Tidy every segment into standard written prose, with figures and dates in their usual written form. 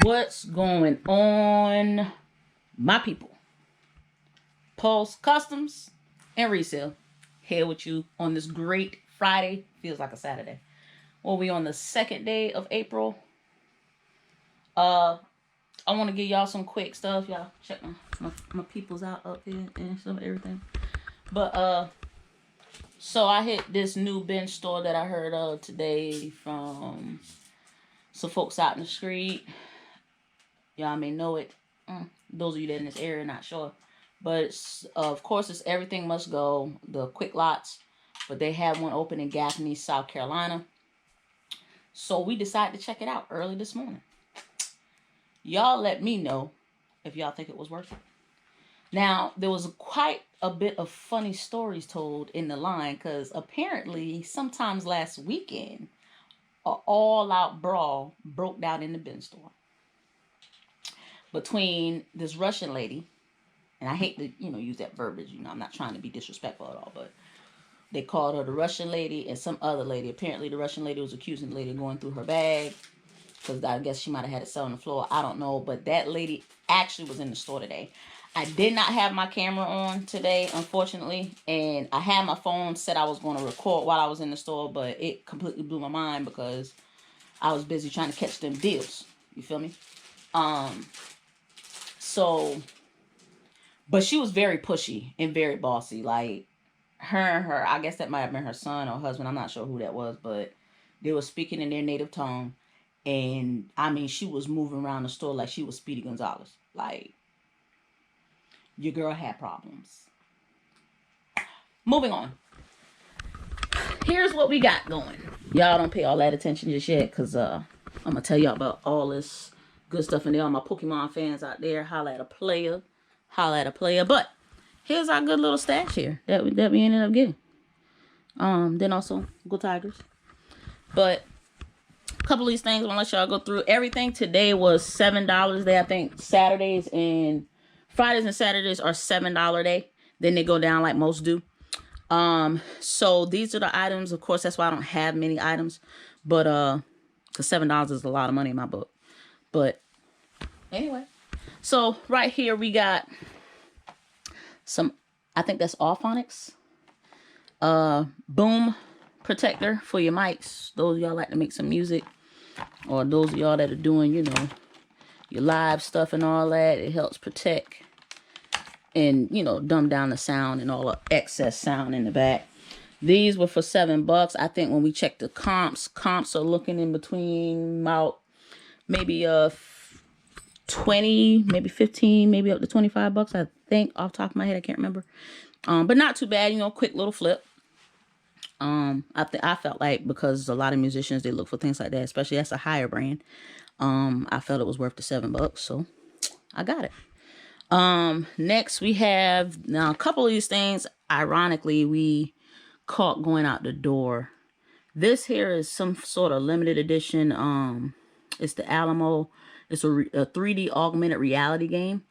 What's going on, my people? Pulse Customs and Resale here with you on this great Friday. Feels like a Saturday. Well, we on the 2nd day of April. I want to give y'all some quick stuff. Y'all check my peoples out up here and some everything. But so I hit this new bench store that I heard of today from some folks out in the street. Y'all may know it. Those of you that in this area, not sure. But it's, of course, it's Everything Must Go, the Go-quicklotz. But they have one open in Gaffney, South Carolina. So we decided to check it out early this morning. Y'all let me know if y'all think it was worth it. Now, there was quite a bit of funny stories told in the line because apparently sometimes last weekend, an all-out brawl broke down in the bin store between this Russian lady, and I hate to, use that verbiage, I'm not trying to be disrespectful at all, but they called her the Russian lady and some other lady. Apparently the Russian lady was accusing the lady of going through her bag because I guess she might have had it sell on the floor. I don't know, but that lady actually was in the store today. I did not have my camera on today, unfortunately, and I had my phone set I was going to record while I was in the store, but it completely blew my mind because I was busy trying to catch them deals. You feel me? But she was very pushy and very bossy. Like, her, I guess that might have been her son or husband. I'm not sure who that was, but they were speaking in their native tongue. And, I mean, she was moving around the store like she was Speedy Gonzalez. Like, your girl had problems. Moving on. Here's what we got going. Y'all don't pay all that attention just yet because I'm going to tell y'all about all this good stuff in there. All my Pokemon fans out there, holla at a player. Holla at a player. But here's our good little stash here that we ended up getting. Then also, go Tigers. But a couple of these things I want to let y'all go through. Everything today was $7 day. I think Fridays and Saturdays are $7 day. Then they go down like most do. So these are the items. Of course, that's why I don't have many items. But because $7 is a lot of money in my book. But anyway, so right here we got some, I think that's Allphonics. Boom protector for your mics. Those of y'all like to make some music, or those of y'all that are doing, your live stuff and all that. It helps protect and, dumb down the sound and all the excess sound in the back. These were for $7. I think when we check the comps are looking in between about maybe 20, maybe 15, maybe up to $25, I think, off the top of my head. I can't remember. But not too bad, quick little flip. I felt like because a lot of musicians, they look for things like that, especially that's a higher brand. I felt it was worth the $7, so I got it. Next we have now a couple of these things. Ironically, we caught going out the door. This here is some sort of limited edition. It's the Alamo. It's a 3D augmented reality game.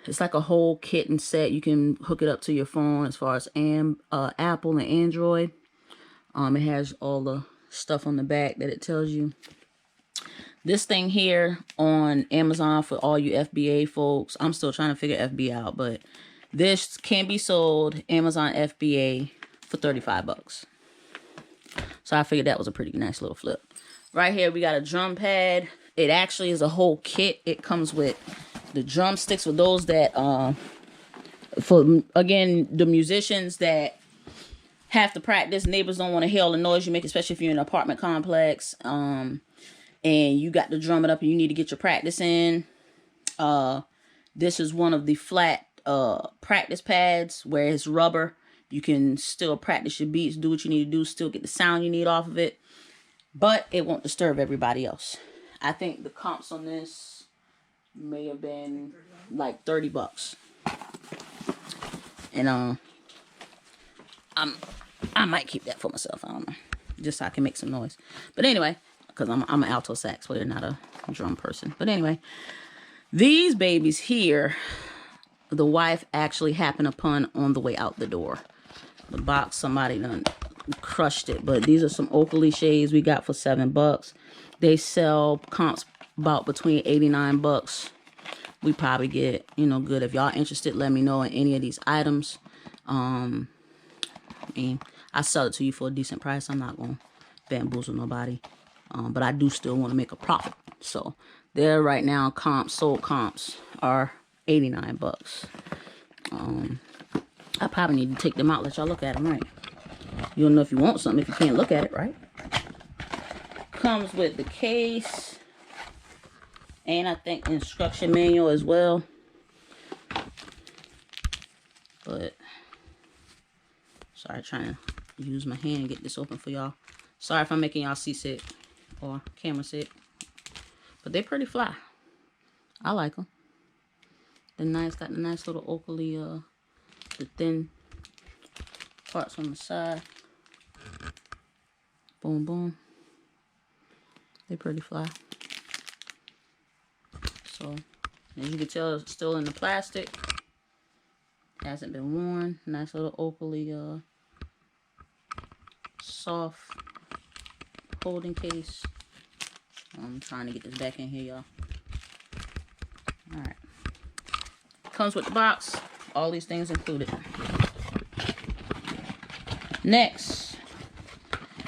It's like a whole kit and set. You can hook it up to your phone as far as Apple and Android. It has all the stuff on the back that it tells you. This thing here on Amazon for all you FBA folks. I'm still trying to figure FBA out, but this can be sold Amazon FBA for $35. So I figured that was a pretty nice little flip. Right here we got a drum pad. It actually is a whole kit. It comes with the drumsticks for those that, for, again, the musicians that have to practice. Neighbors don't want to hear the noise you make, especially if you're in an apartment complex. And you got to drum it up and you need to get your practice in. This is one of the flat practice pads where it's rubber. You can still practice your beats, do what you need to do, still get the sound you need off of it. But it won't disturb everybody else. I think the comps on this may have been like $30. And I might keep that for myself. I don't know. Just so I can make some noise. But anyway, because I'm an alto sax player, not a drum person. But anyway, these babies here, the wife actually happened upon on the way out the door. The box, somebody done crushed it. But these are some Oakley shades we got for $7. They sell comps about between 89 bucks. We probably get, you know, good. If y'all interested, let me know in any of these items. I mean, I sell it to you for a decent price. I'm not gonna bamboozle nobody, but I do still want to make a profit. So there right now, sold comps are 89 bucks. I probably need to take them out, let y'all look at them, right? You don't know if you want something if you can't look at it, right? Comes with the case, and I think instruction manual as well. But sorry, trying to use my hand and get this open for y'all. Sorry if I'm making y'all seasick or camera sick, but they're pretty fly. I like them. Got the nice little Oakley, the thin parts on the side. Boom, boom. They're pretty fly. So, as you can tell, it's still in the plastic. Hasn't been worn. Nice little Oakley, soft holding case. I'm trying to get this back in here, y'all. Alright. Comes with the box. All these things included. Next,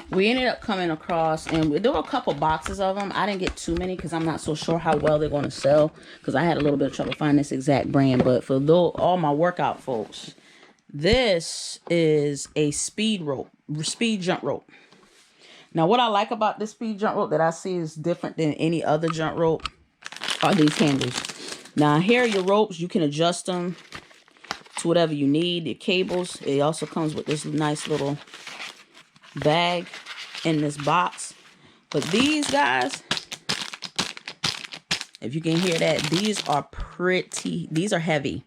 we ended up coming across, and there were a couple boxes of them. I didn't get too many because I'm not so sure how well they're going to sell, because I had a little bit of trouble finding this exact brand. But for all my workout folks, this is a speed jump rope. Now, what I like about this speed jump rope that I see is different than any other jump rope are these handles. Now, here are your ropes. You can adjust them to whatever you need. The cables. It also comes with this nice little bag in this box. But these guys, if you can hear that, these are heavy.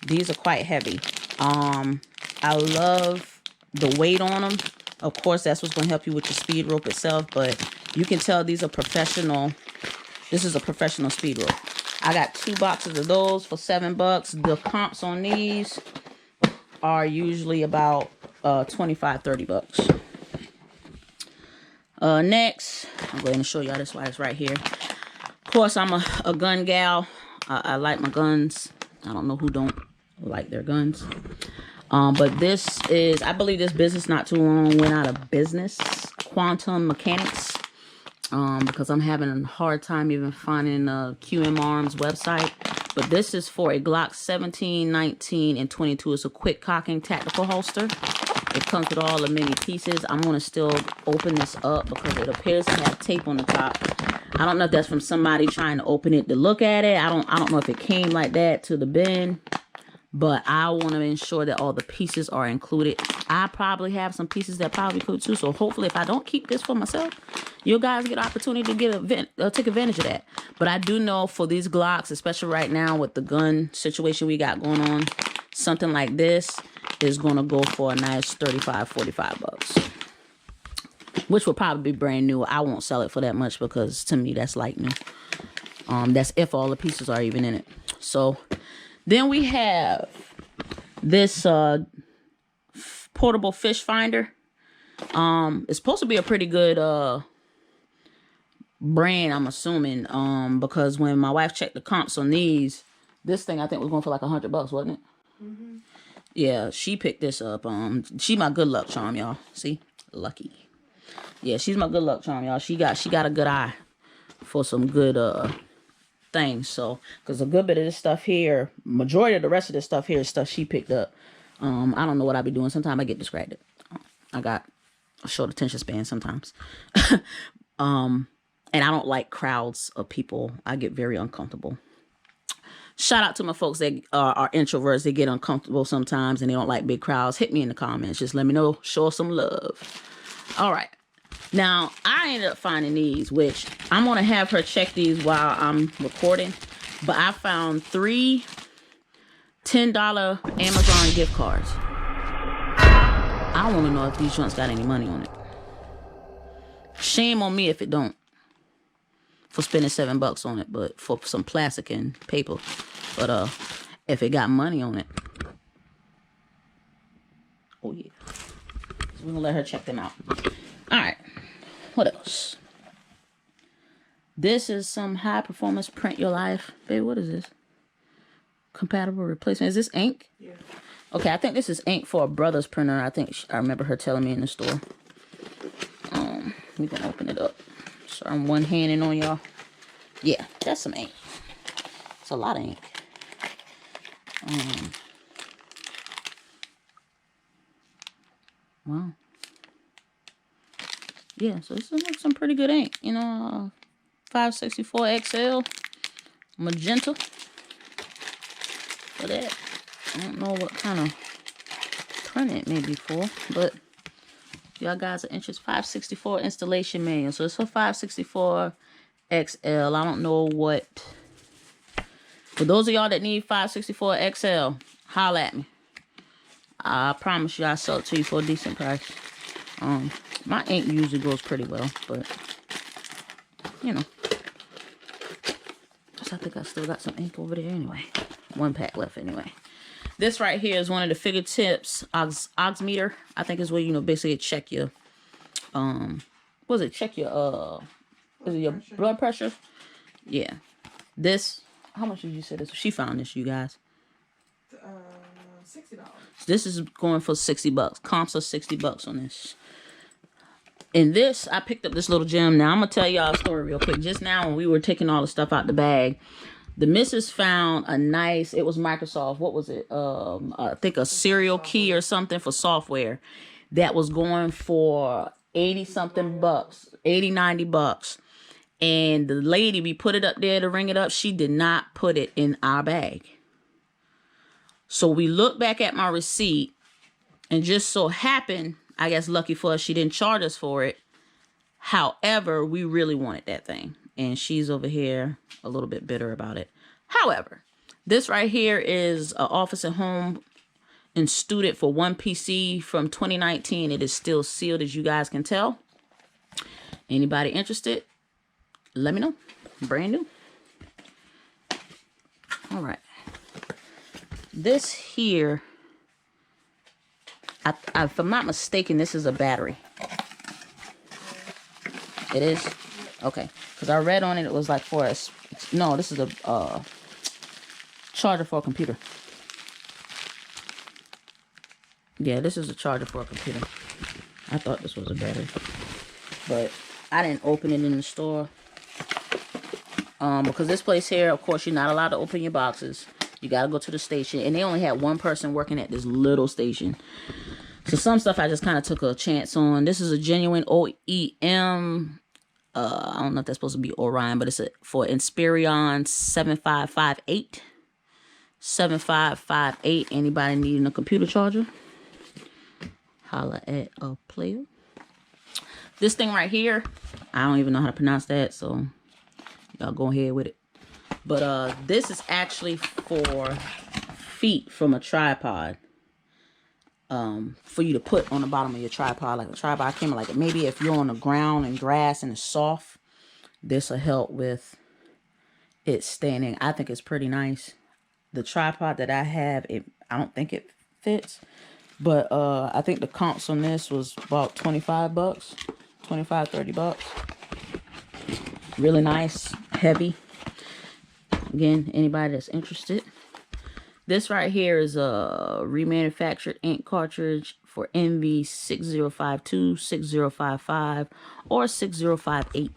These are quite heavy. I love the weight on them. Of course, that's what's going to help you with your speed rope itself, but you can tell these are professional. This is a professional speed rope. I got 2 boxes of those for $7. The comps on these are usually about 25, 30 bucks. Next, I'll go ahead and show y'all this why it's right here. Of course, I'm a gun gal. I like my guns. I don't know who don't like their guns. But this is, I believe this business not too long went out of business. Quantum Mechanics. Because I'm having a hard time even finding QM Arms website. But this is for a Glock 17, 19, and 22. It's a quick cocking tactical holster. It comes with all the mini pieces. I'm going to still open this up because it appears to have tape on the top. I don't know if that's from somebody trying to open it to look at it. I don't know if it came like that to the bin. But I want to ensure that all the pieces are included. I probably have some pieces that probably could too. So hopefully if I don't keep this for myself, you guys get an opportunity to take advantage of that. But I do know for these Glocks, especially right now with the gun situation we got going on, something like this is going to go for a nice 35, 45 bucks. Which will probably be brand new. I won't sell it for that much because to me that's like new. That's if all the pieces are even in it. So then we have this portable fish finder. It's supposed to be a pretty good brand, I'm assuming, because when my wife checked the comps on these, this thing I think was going for like $100, wasn't it? Mm-hmm. Yeah, she picked this up. She my good luck charm, y'all. See, lucky. Yeah, she's my good luck charm, y'all. She got a good eye for some good things. So, because a good bit of this stuff here, majority of the rest of this stuff here is stuff she picked up. I don't know what I be doing. Sometimes I get distracted. I got a short attention span sometimes. And I don't like crowds of people. I get very uncomfortable. Shout out to my folks that are introverts. They get uncomfortable sometimes and they don't like big crowds. Hit me in the comments. Just let me know. Show some love. All right. Now, I ended up finding these, which I'm going to have her check these while I'm recording. But I found 3 $10 Amazon gift cards. I want to know if these joints got any money on it. Shame on me if it don't. For spending $7 on it, but for some plastic and paper. But if it got money on it. Oh yeah. So we're gonna let her check them out. Alright. What else? This is some high performance print your life. Babe, what is this? Compatible replacement. Is this ink? Yeah. Okay, I think this is ink for a brother's printer. I think I remember her telling me in the store. We can open it up. So I'm one-handing on y'all. Yeah, that's some ink. It's a lot of ink. Wow. Yeah, so this is like some pretty good ink. You know, 564 XL magenta for that. I don't know what kind of print it may be for, but y'all guys are interested. 564 installation manual. So it's for 564 XL. I don't know what. For those of y'all that need 564 XL, holla at me. I promise you I'll sell it to you for a decent price. My ink usually goes pretty well, but you know. I think I still got some ink over there anyway. One pack left anyway. This right here is one of the fingertips oximeter. I think is where, you know, basically check your what was it? Check your is it your blood pressure? Yeah. This, how much did you say this? She found this, you guys. $60. This is going for $60. Comps are $60 on this. And this, I picked up this little gem. Now, I'm going to tell y'all a story real quick. Just now, when we were taking all the stuff out the bag, the missus found a nice, it was Microsoft, what was it? I think a serial key or something for software that was going for 80-something bucks, 80, 90 bucks. And the lady, we put it up there to ring it up. She did not put it in our bag. So we looked back at my receipt, and just so happened, I guess lucky for us, she didn't charge us for it. However, we really wanted that thing. And she's over here a little bit bitter about it. However, this right here is an office and home and student for one PC from 2019. It is still sealed, as you guys can tell. Anybody interested? Let me know. Brand new. All right. This here, if I'm not mistaken, this is a battery. It is? Okay. Because I read on it, it was like for a... No, this is a charger for a computer. Yeah, this is a charger for a computer. I thought this was a battery. But I didn't open it in the store. Because this place here, of course, you're not allowed to open your boxes. You got to go to the station. And they only had one person working at this little station. So some stuff I just kind of took a chance on. This is a genuine OEM. I don't know if that's supposed to be Orion, but it's for Inspirion 7558. 7558. Anybody needing a computer charger? Holla at a player. This thing right here, I don't even know how to pronounce that, so y'all go ahead with it. But this is actually for feet from a tripod. For you to put on the bottom of your tripod, like a tripod camera. Like maybe if you're on the ground and grass and it's soft, this will help with it standing. I think it's pretty nice. The tripod that I have, I don't think it fits. But I think the comps on this was about 25 bucks. 25, 30 bucks. Really nice, heavy. Again, anybody that's interested. This right here is a remanufactured ink cartridge for NV 6052, 6055, or 6058.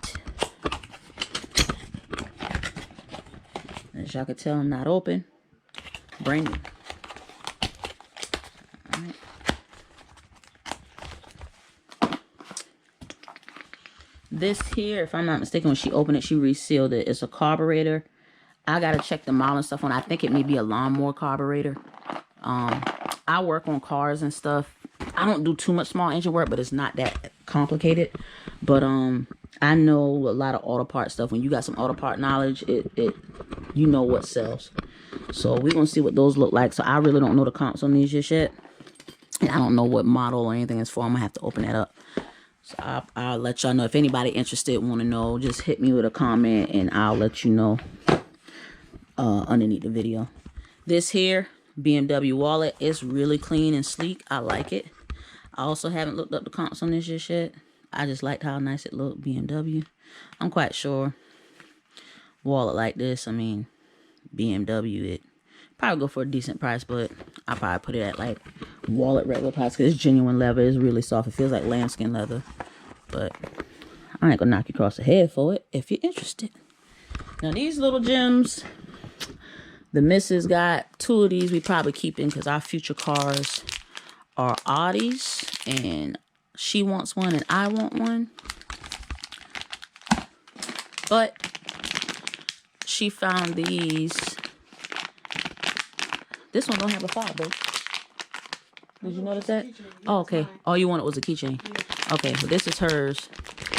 As y'all can tell, I'm not open. Brand new. All right. This here, if I'm not mistaken, when she opened it, she resealed it. It's a carburetor. I gotta check the model and stuff on. I think it may be a lawnmower carburetor. I work on cars and stuff. I don't do too much small engine work, but it's not that complicated. But I know a lot of auto part stuff. When you got some auto part knowledge, you know what sells. So we're gonna see what those look like. So I really don't know the comps on these just yet. And I don't know what model or anything is for. I'm gonna have to open that up. So I'll let y'all know. If anybody interested, want to know, just hit me with a comment and I'll let you know underneath the video. This here BMW wallet is really clean and sleek. I like it. I also haven't looked up the comps on this just yet. I just liked how nice it looked. BMW. I'm quite sure wallet like this, I mean, BMW, it probably go for a decent price, but I probably put it at like wallet regular price because it's genuine leather. It's really soft. It feels like lambskin leather, but I ain't gonna knock you across the head for it if you're interested. Now these little gems, the missus got 2 of these. We probably keeping because our future cars are Audis, and she wants one and I want one. But she found these. This one don't have a fob, though. Did you notice that? Oh, okay. All you wanted was a keychain. Okay, well, this is hers.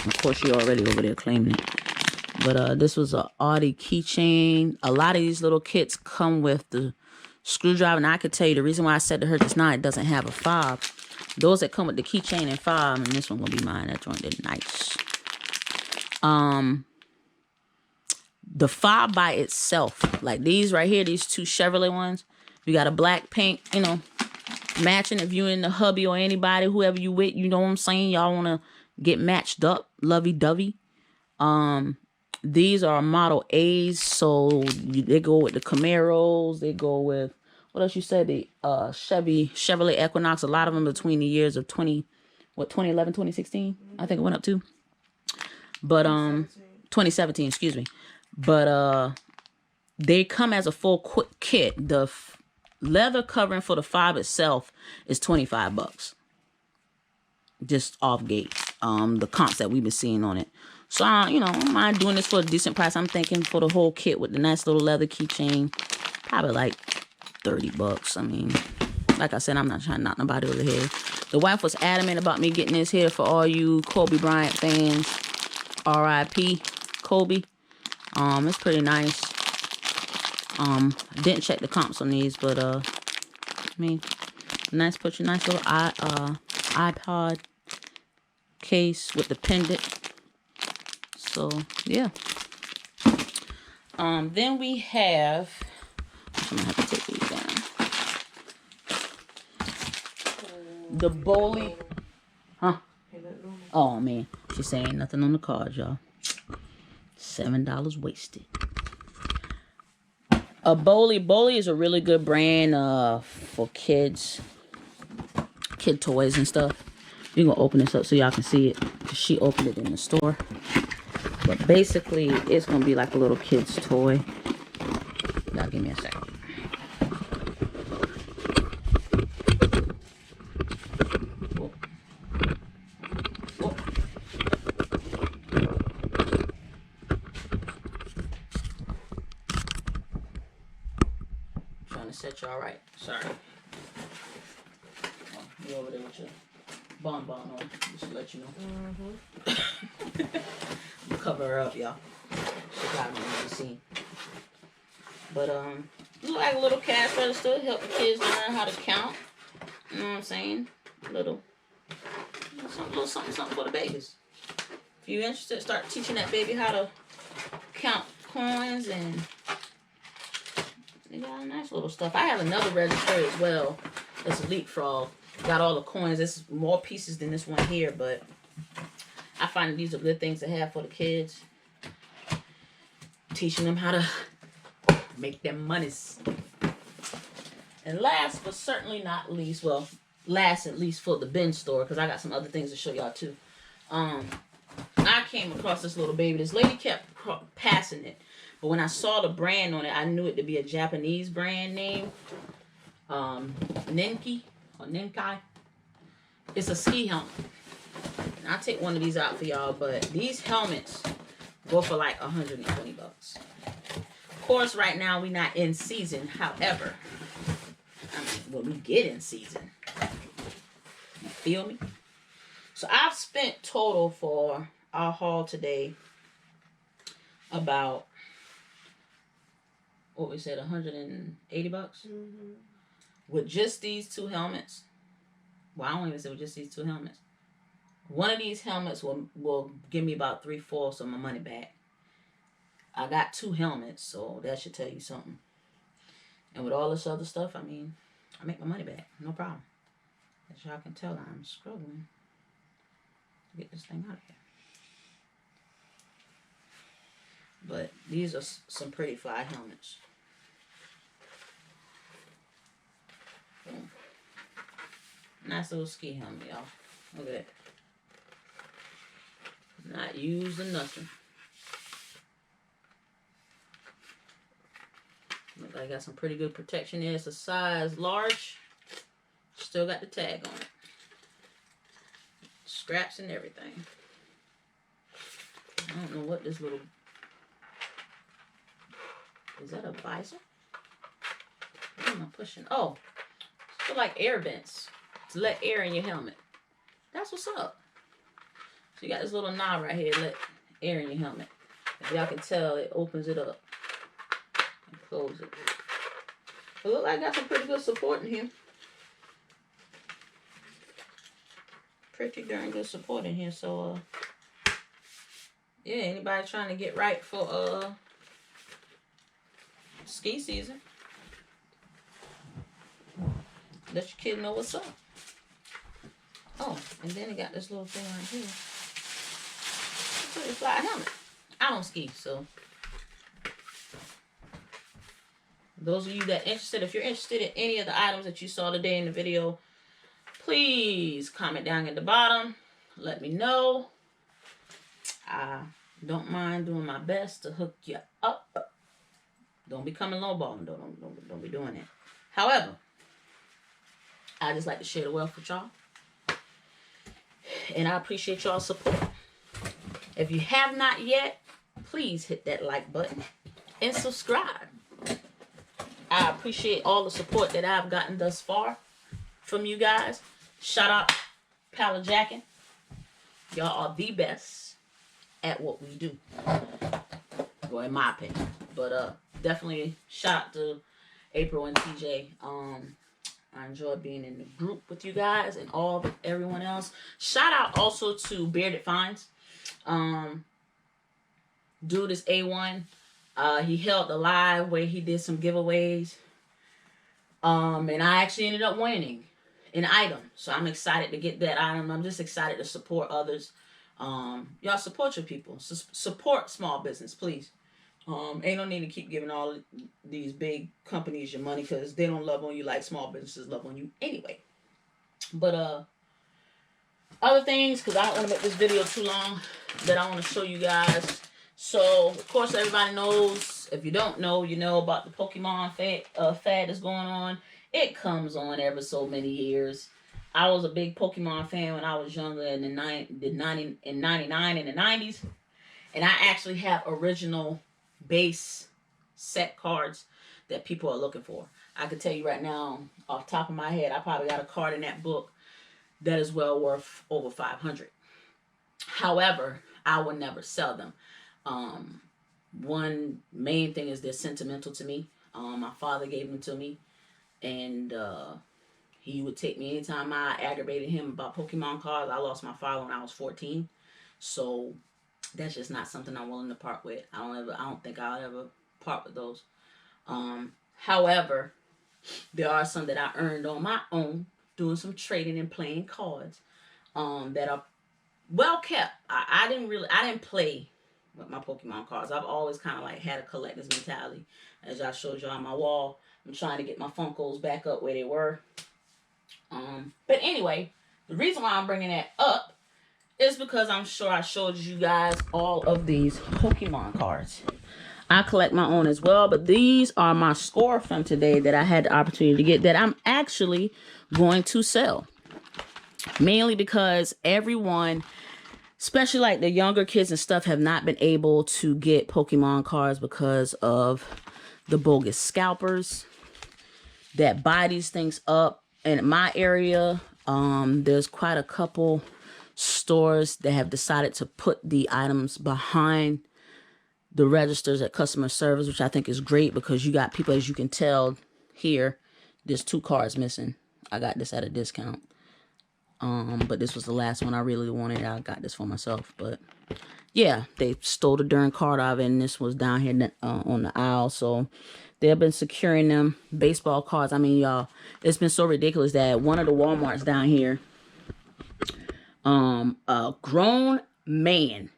Of course, she already over there claiming it. But this was a Audi keychain. A lot of these little kits come with the screwdriver. And I could tell you the reason why I said to her just now it doesn't have a fob. Those that come with the keychain and fob, and this one gonna be mine. That joint is nice. The fob by itself, like these right here, these 2 Chevrolet ones, you got a black paint, you know, matching. If you in the hubby or anybody, whoever you with, you know what I'm saying, y'all want to get matched up, lovey-dovey. These are Model A's, so they go with the Camaros, they go with, what else you said, the Chevrolet Equinox, a lot of them between the years of 2011, 2016, I think it went up to. But 2017, excuse me. But they come as a full kit. The leather covering for the fob itself is $25, just off gate. The comps that we've been seeing on it. So you know, I don't mind doing this for a decent price. I'm thinking for the whole kit with the nice little leather keychain, probably like $30. I mean, like I said, I'm not trying to knock nobody over the head. The wife was adamant about me getting this here for all you Kobe Bryant fans. R.I.P. Kobe. It's pretty nice. I didn't check the comps on these, but I mean, nice, put your nice little iPod case with the pendant. So yeah. Then we have, I'm gonna have to take these down. The Bowley, huh? Oh man, she's saying nothing on the card, y'all. $7 wasted. Bowley is a really good brand for kids, kid toys and stuff. We're gonna open this up so y'all can see it. She opened it in the store. But basically, it's gonna be like a little kid's toy. Y'all give me a second. Trying to set y'all right. Sorry. You over there with your bonbon on, just to let you know. Cover her up, y'all. She probably never seen. But look like a little cash register, help the kids learn how to count. You know what I'm saying? Little something for the babies. If you're interested, start teaching that baby how to count coins, and they got nice little stuff. I have another register as well. It's a leapfrog. Got all the coins. There's more pieces than this one here, but I find these are good things to have for the kids. Teaching them how to make them monies. And last but certainly not least, well, last at least for the bin store, because I got some other things to show y'all too. I came across this little baby. This lady kept passing it, but when I saw the brand on it, I knew it to be a Japanese brand name. Nenki or Nenkai. It's a ski helmet. And I'll take one of these out for y'all, but these helmets go for like $120. Of course, right now we're not in season. However, I mean, when we get in season, you feel me? So I've spent total for our haul today about, what we said, $180? Mm-hmm. With just these 2 helmets. Well, I don't even say with just these 2 helmets. One of these helmets will give me about 3/4 of my money back. I got 2 helmets, so that should tell you something. And with all this other stuff, I mean, I make my money back. No problem. As y'all can tell, I'm struggling to get this thing out of here. But These are some pretty fly helmets. Boom. Nice little ski helmet, y'all. Look at that. Not used or nothing. Look like I got some pretty good protection there. It's a size large. Still got the tag on it. Straps and everything. I don't know what this little... Is that a visor? What am I pushing? Oh, it's like air vents to let air in your helmet. That's what's up. So you got this little knob right here to let air in your helmet. If y'all can tell, it opens it up and closes it. It looks like I got some pretty good support in here. Pretty darn good support in here. So, yeah, anybody trying to get right for ski season, let your kid know what's up. Oh, and then it got this little thing right here. It's a pretty fly helmet. I don't ski, so those of you that are interested, if you're interested in any of the items that you saw today in the video, please comment down at the bottom. Let me know. I don't mind doing my best to hook you up. Don't be coming lowballing. Don't be doing that. However, I just like to share the wealth with y'all. And I appreciate y'all's support. If you have not yet, please hit that like button and subscribe. I appreciate all the support that I've gotten thus far from you guys. Shout out Pala Jackin. Y'all are the best at what we do. Well, in my opinion. But definitely shout out to April and TJ. I enjoy being in the group with you guys and everyone else. Shout out also to Bearded Finds. Dude is A1. He held the live where he did some giveaways. And I actually ended up winning an item. So I'm excited to get that item. I'm just excited to support others. Y'all support your people. Support small business, please. Ain't no need to keep giving all these big companies your money because they don't love on you like small businesses love on you anyway. But other things, because I don't want to make this video too long, that I want to show you guys. So, of course, everybody knows, if you don't know, you know about the Pokemon fad that's going on. It comes on every so many years. I was a big Pokemon fan when I was younger in the 99 and the 90s. And I actually have original base set cards that people are looking for. I can tell you right now, off the top of my head, I probably got a card in that book that is well worth over 500. However, I would never sell them. One main thing is they're sentimental to me. My father gave them to me, and he would take me anytime I aggravated him about Pokemon cards. I lost my father when I was 14, so that's just not something I'm willing to part with. I don't think I'll ever part with those. However, there are some that I earned on my own doing some trading and playing cards that are well kept. I didn't play with my Pokemon cards. I've always kind of like had a collector's mentality. As I showed you on my wall, I'm trying to get my Funkos back up where they were. But anyway, the reason why I'm bringing that up is because I'm sure I showed you guys all of these Pokemon cards. I collect my own as well, but these are my score from today that I had the opportunity to get that I'm actually going to sell. Mainly because everyone, especially like the younger kids and stuff, have not been able to get Pokemon cards because of the bogus scalpers that buy these things up. And in my area, there's quite a couple stores that have decided to put the items behind the registers at customer service, which I think is great because you got people, as you can tell here, there's 2 cards missing. I got this at a discount. But this was the last one I really wanted. I got this for myself. But yeah, they stole the darn card out of it, and this was down here on the aisle. So they've been securing them. Baseball cards. I mean, y'all, it's been so ridiculous that one of the Walmarts down here, a grown man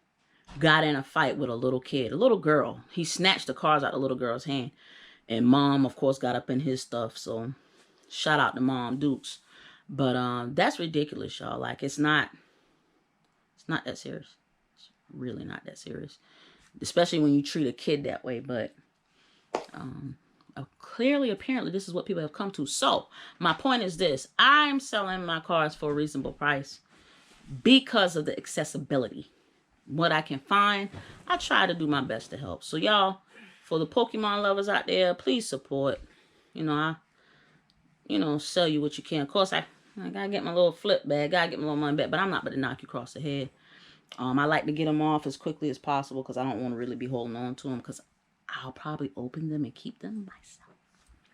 got in a fight with a little kid, a little girl. He snatched the cars out of the little girl's hand. And mom, of course, got up in his stuff. So shout out to Mom Dukes. But that's ridiculous, y'all. Like, it's not that serious. It's really not that serious. Especially when you treat a kid that way. But clearly, apparently, this is what people have come to. So my point is this. I'm selling my cars for a reasonable price because of the accessibility. What I can find, I try to do my best to help. So y'all, for the Pokemon lovers out there, please support. You know, sell you what you can. Of course, I gotta get my little flip bag, gotta get my little money back, but I'm not about to knock you across the head. I like to get them off as quickly as possible because I don't want to really be holding on to them because I'll probably open them and keep them myself.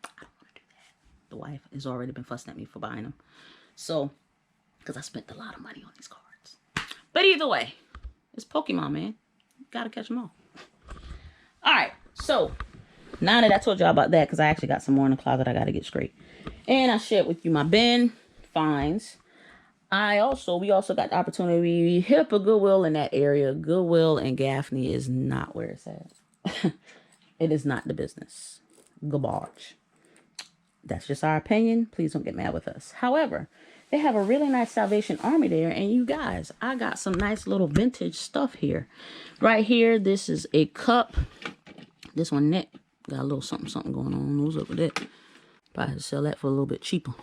I don't want to do that. The wife has already been fussing at me for buying them. So, because I spent a lot of money on these cards. But either way, it's Pokemon, man. You gotta catch them all. Alright, so now that I told y'all about that, because I actually got some more in the closet I gotta get straight. And I shared with you my bin finds. We also got the opportunity. We hit up a Goodwill in that area. Goodwill and Gaffney is not where it's at. It is not the business. Garbage. That's just our opinion. Please don't get mad with us. However, they have a really nice Salvation Army there. And you guys, I got some nice little vintage stuff here. Right here, this is a cup. This one neck got a little something going on. What's up with that? Probably sell that for a little bit cheaper.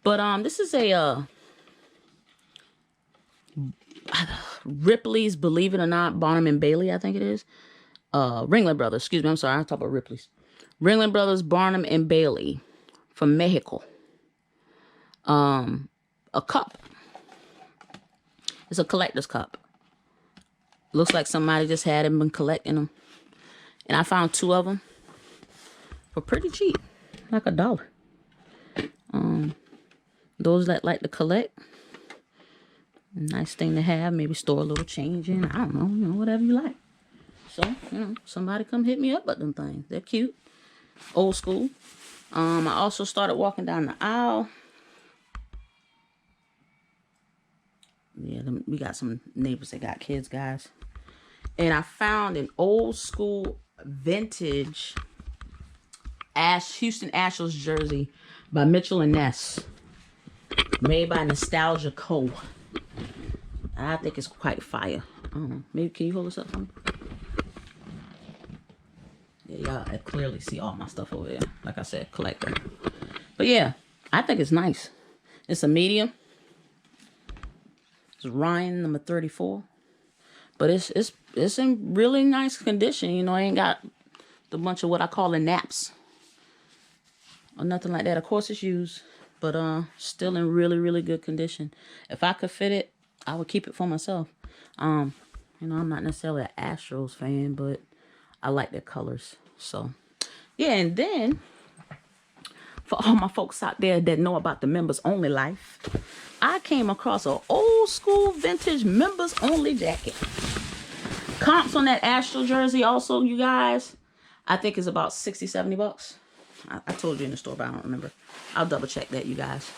But this is a Ripley's, believe it or not, Barnum and Bailey, I think it is. Ringling Brothers, excuse me, I'm sorry, I'm talking about Ripley's. Ringling Brothers, Barnum and Bailey from Mexico. A cup. It's a collector's cup. Looks like somebody just had them and collecting them. And I found 2 of them for pretty cheap, like $1. Those that like to collect, nice thing to have. Maybe store a little change in. I don't know, whatever you like. So, somebody come hit me up about them things. They're cute, old school. I also started walking down the aisle. Yeah, we got some neighbors that got kids, guys. And I found an old school vintage Houston Astros jersey by Mitchell and Ness, made by Nostalgia Co. I think it's quite fire. I don't know. Maybe can you hold this up for me? Yeah, y'all clearly see all my stuff over there. Like I said, collector. But yeah, I think it's nice. It's a medium. It's Ryan number 34. But it's in really nice condition. I ain't got the bunch of what I call the naps or nothing like that. Of course it's used, but still in really, really good condition. If I could fit it, I would keep it for myself. I'm not necessarily an Astros fan, but I like their colors. So yeah, and then for all my folks out there that know about the members only life, I came across an old school vintage members only jacket. Comps on that Astro jersey also, you guys, I think is about 60, 70 bucks. I told you in the store, but I don't remember. I'll double check that, you guys.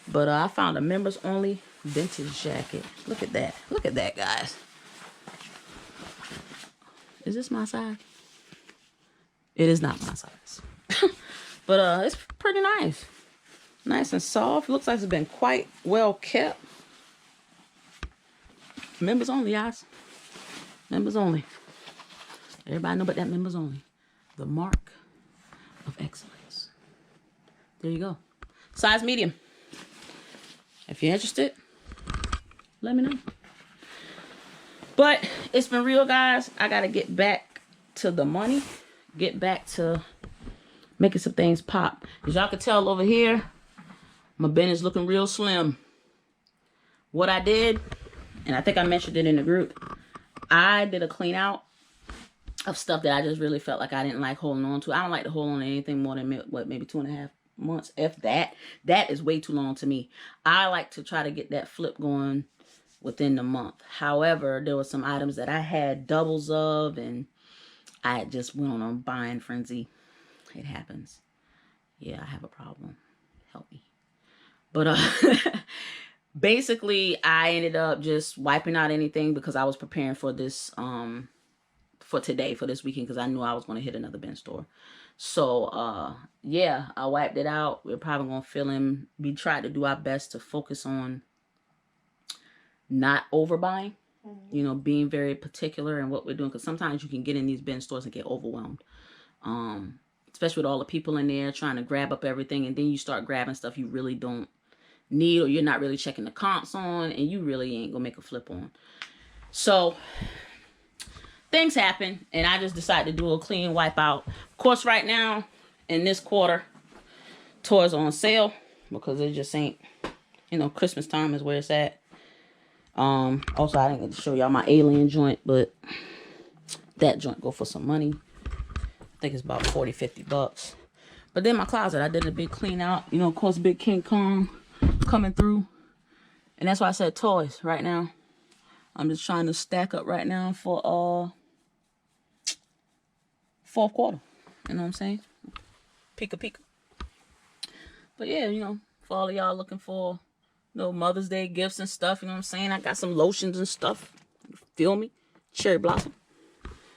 But I found a members only vintage jacket. Look at that. Look at that, guys. Is this my size? It is not my size. But it's pretty nice. Nice and soft. Looks like it's been quite well kept. Members only, guys. Members only. Everybody know about that members only. The mark of excellence. There you go. Size medium. If you're interested, let me know. But it's been real, guys. I got to get back to the money. Get back to making some things pop. As y'all can tell over here, my bin is looking real slim. What I did, and I think I mentioned it in the group, I did a clean out of stuff that I just really felt like I didn't like holding on to. I don't like to hold on to anything more than, maybe 2.5 months. If that is way too long to me. I like to try to get that flip going within the month. However, there were some items that I had doubles of, and I just went on a buying frenzy. It happens. Yeah, I have a problem. Help me. But basically, I ended up just wiping out anything because I was preparing for this, for today, for this weekend, because I knew I was going to hit another bin store. So, yeah, I wiped it out. We're probably going to fill in. We tried to do our best to focus on not overbuying, you know, being very particular in what we're doing, because sometimes you can get in these bin stores and get overwhelmed. Especially with all the people in there trying to grab up everything, and then you start grabbing stuff you really don't need, or you're not really checking the comps on, and you really ain't gonna make a flip on. So things happen, and I just decided to do a clean wipe out. Of course, right now in this quarter, toys on sale because it just ain't, you know, Christmas time is where it's at. Also, I didn't get to show y'all my alien joint, but that joint go for some money. I think it's about 40, 50 bucks. But then my closet, I did a big clean out. You know, of course, big King Kong coming through. And that's why I said toys right now. I'm just trying to stack up right now for fourth quarter. You know what I'm saying? Pika pika. But yeah, you know, for all of y'all looking for, you know, Mother's Day gifts and stuff, you know what I'm saying? I got some lotions and stuff. Feel me? Cherry blossom.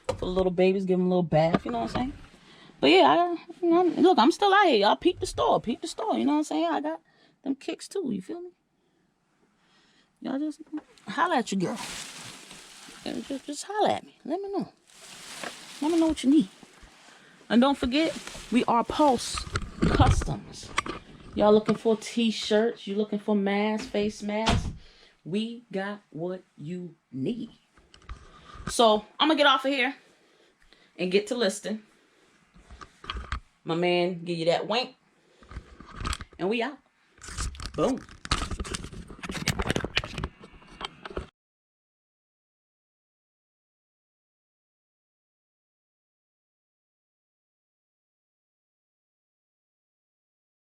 For the little babies, give them a little bath, you know what I'm saying? But yeah, you know, look, I'm still out here. Y'all peep the store, you know what I'm saying? I got them kicks too, you feel me? Y'all just holla at your girl. Just holla at me. Let me know. Let me know what you need. And don't forget, we are Pulse Customs. Y'all looking for t-shirts, you looking for masks, face masks, we got what you need. So I'm gonna get off of here and get to listing. My man give you that wink, and we out. Boom.